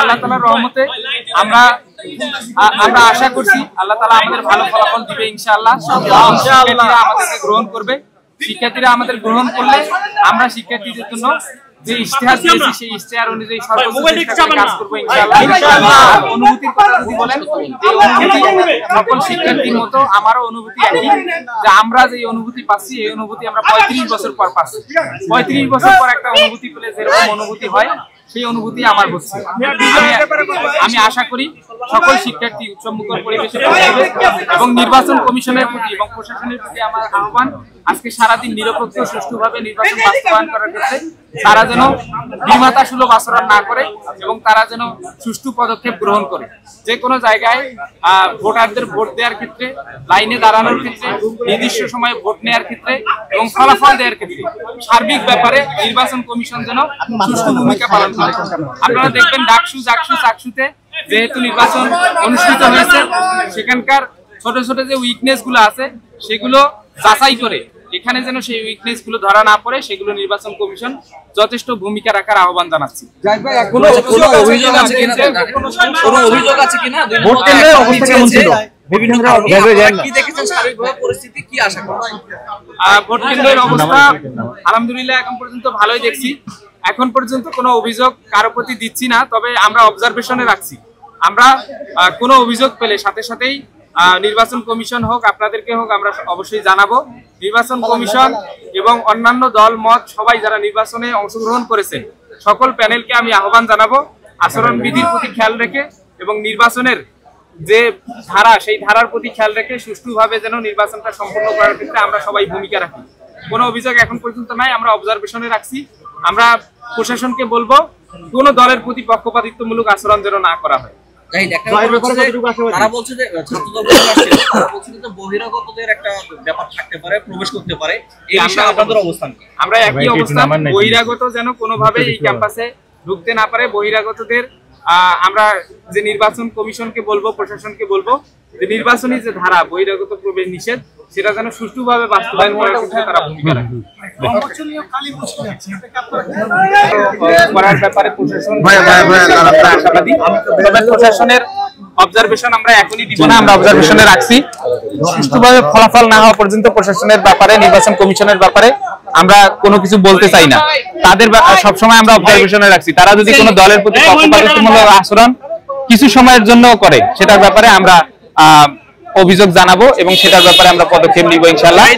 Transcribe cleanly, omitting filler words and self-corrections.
আল্লাহ তাআলার রহমতে আমরা আশা করছি আল্লাহ তাআলা আমাদের ভালো ফলাফল দিবে ইনশাআল্লাহ। শিক্ষার্থীরা আমাদেরকে গ্রহণ করবে। শিক্ষার্থীরা আমাদের গ্রহণ করলে আমরা শিক্ষার্থীদের জন্য যে ইশতেহার দিয়েছি সেই ইশতেহার অনুযায়ী সর্বোচ্চ কাজ করব ইনশাআল্লাহ। অনুভূতির কথা যদি বলেন, যে অনুভূতি সকল শিক্ষার্থীর মতো আমারও অনুভূতি একই, যে আমরা যে অনুভূতি পাচ্ছি এই অনুভূতি আমরা 35 বছর পর পাচ্ছি। 35 বছর পর একটা অনুভূতি পেলে যেরকম অনুভূতি হয় সেই অনুভূতি আমার হচ্ছে। আমি আশা করি সকল শিক্ষার্থী উচ্চমুখর পরিবেশে পৌঁছবে এবং নির্বাচন কমিশনের প্রতি এবং প্রশাসনের প্রতি আমার আহ্বান, আজকে সারাদিন নিরপেক্ষ সুষ্ঠুভাবে নির্বাচন বাস্তবায়ন করার ক্ষেত্রে তারা যেন বিমাতা সুলভ আচরণ না করে এবং তারা যেন সুষ্ঠু পদক্ষেপ গ্রহণ করে। যে কোনো জায়গায় ভোটারদের ভোট দেওয়ার ক্ষেত্রে, লাইনে দাঁড়ানোর ক্ষেত্রে, নির্দিষ্ট সময়ে ভোট নেওয়ার ক্ষেত্রে এবং ফলাফল দেওয়ার ক্ষেত্রে সার্বিক ব্যাপারে নির্বাচন কমিশন যেন সুষ্ঠু ভূমিকা পালন করে। আপনারা দেখবেন ডাকসু, জাকসু, চাকসুতে যেহেতু নির্বাচন অনুষ্ঠিত হয়েছে, সেখানকার ছোট ছোট যে উইকনেস গুলো আছে সেগুলো যাচাই করে এখানে যেন সেই উইকনেস গুলো ধরা না পড়ে, সেগুলো নির্বাচন কমিশন যথেষ্ট ভূমিকা রাখার আহ্বান জানাচ্ছি। ভোট কেন্দ্রের অবস্থা আলহামদুলিল্লাহ এখন পর্যন্ত ভালোই দেখছি। এখন পর্যন্ত কোনো অভিযোগ কারো প্রতি দিচ্ছি না, তবে আমরা অবজারভেশনে রাখছি। আমরা কোনো অভিযোগ পেলে সাথে সাথেই নির্বাচন কমিশন হোক, আপনাদেরকে হোক, আমরা অবশ্যই জানাবো। নির্বাচন কমিশন এবং অন্যান্য দল মত সবাই যারা নির্বাচনে অংশগ্রহণ করেছেন সকল প্যানেলকে আমি আহ্বান জানাবো আচরণ বিধির প্রতি খেয়াল রেখে এবং নির্বাচনের যে ধারা সেই ধারার প্রতি খেয়াল রেখে সুষ্ঠুভাবে যেন নির্বাচনটা সম্পন্ন করার ক্ষেত্রে আমরা সবাই ভূমিকা রাখি। কোনো অভিযোগ এখন পর্যন্ত নাই, আমরা অবজারভেশনে রাখছি। আমরা প্রশাসনকে বলবো কোনো দলের প্রতি পক্ষপাতিত্বমূলক আচরণ যেন না করা হয়। আমরা একই অবস্থান, বহিরাগত যেন কোনোভাবে এই ক্যাম্পাসে ঢুকতে না পারে। বহিরাগতদের আমরা যে নির্বাচন কমিশনকে বলবো, প্রশাসনকে বলবো যে নির্বাচনী যে ধারা বহিরাগত প্রবেশ নিষেধ সেটা যেন সুষ্ঠুভাবে বাস্তবায়ন করার ক্ষেত্রে তারা ভূমিকা রাখে। করার ব্যাপারে প্রশাসনের অবজারভেশন আমরা এখনই দিব না, আমরা অবজারভেশনে রাখছি। সুষ্ঠুভাবে ফলাফল না হওয়া পর্যন্ত প্রশাসনের ব্যাপারে, নির্বাচন কমিশনের ব্যাপারে আমরা কোনো কিছু বলতে চাই না। তাদের সবসময় আমরা অবজারভেশনে রাখছি। তারা যদি কোনো দলের প্রতি পক্ষপাতিত্বমূলক আচরণ কিছু সময়ের জন্য করে সেটার ব্যাপারে আমরা অভিযোগ জানাবো এবং সেটার ব্যাপারে আমরা পদক্ষেপ নিব ইনশাআল্লাহ।